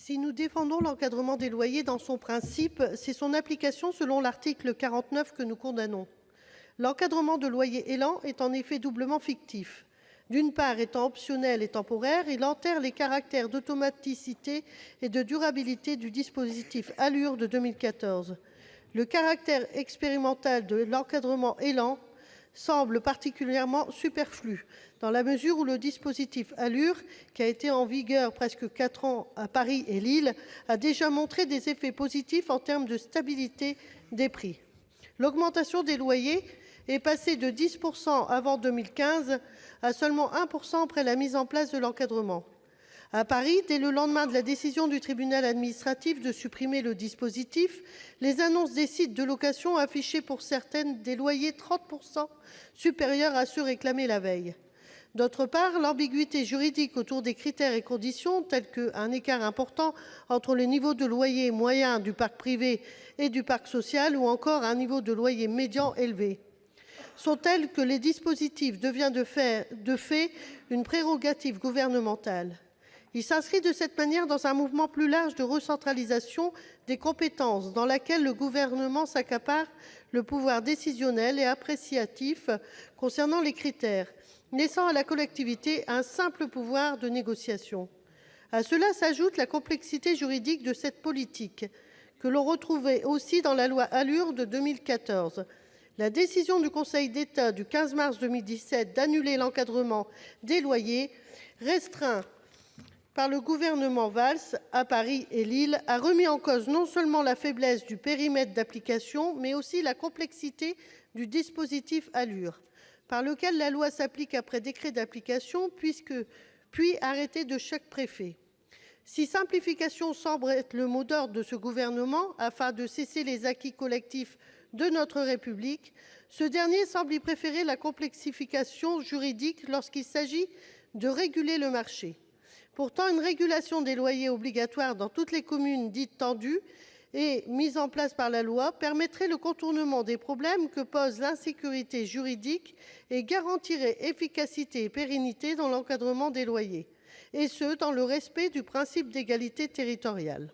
Si nous défendons l'encadrement des loyers dans son principe, c'est son application selon l'article 49 que nous condamnons. L'encadrement de loyer Élan est en effet doublement fictif. D'une part, étant optionnel et temporaire, il enterre les caractères d'automaticité et de durabilité du dispositif ALUR de 2014. Le caractère expérimental de l'encadrement Élan semble particulièrement superflu, dans la mesure où le dispositif ALUR, qui a été en vigueur presque 4 ans à Paris et Lille, a déjà montré des effets positifs en termes de stabilité des prix. L'augmentation des loyers est passée de 10 % avant 2015 à seulement 1 % après la mise en place de l'encadrement. À Paris, dès le lendemain de la décision du tribunal administratif de supprimer le dispositif, les annonces des sites de location affichaient pour certaines des loyers 30 % supérieurs à ceux réclamés la veille. D'autre part, l'ambiguïté juridique autour des critères et conditions, tels qu'un écart important entre le niveau de loyer moyen du parc privé et du parc social ou encore un niveau de loyer médian élevé, sont telles que les dispositifs deviennent de fait une prérogative gouvernementale. Il s'inscrit de cette manière dans un mouvement plus large de recentralisation des compétences, dans laquelle le Gouvernement s'accapare le pouvoir décisionnel et appréciatif concernant les critères, laissant à la collectivité un simple pouvoir de négociation. À cela s'ajoute la complexité juridique de cette politique, que l'on retrouvait aussi dans la loi ALUR de 2014. La décision du Conseil d'État du 15 mars 2017 d'annuler l'encadrement des loyers, restreint par le gouvernement Valls à Paris et Lille, a remis en cause non seulement la faiblesse du périmètre d'application, mais aussi la complexité du dispositif ALUR, par lequel la loi s'applique après décret d'application, puis arrêté de chaque préfet. Si simplification semble être le mot d'ordre de ce gouvernement afin de cesser les acquis collectifs de notre République, ce dernier semble y préférer la complexification juridique lorsqu'il s'agit de réguler le marché. Pourtant, une régulation des loyers obligatoire dans toutes les communes dites tendues et mise en place par la loi permettrait le contournement des problèmes que pose l'insécurité juridique et garantirait efficacité et pérennité dans l'encadrement des loyers, et ce, dans le respect du principe d'égalité territoriale.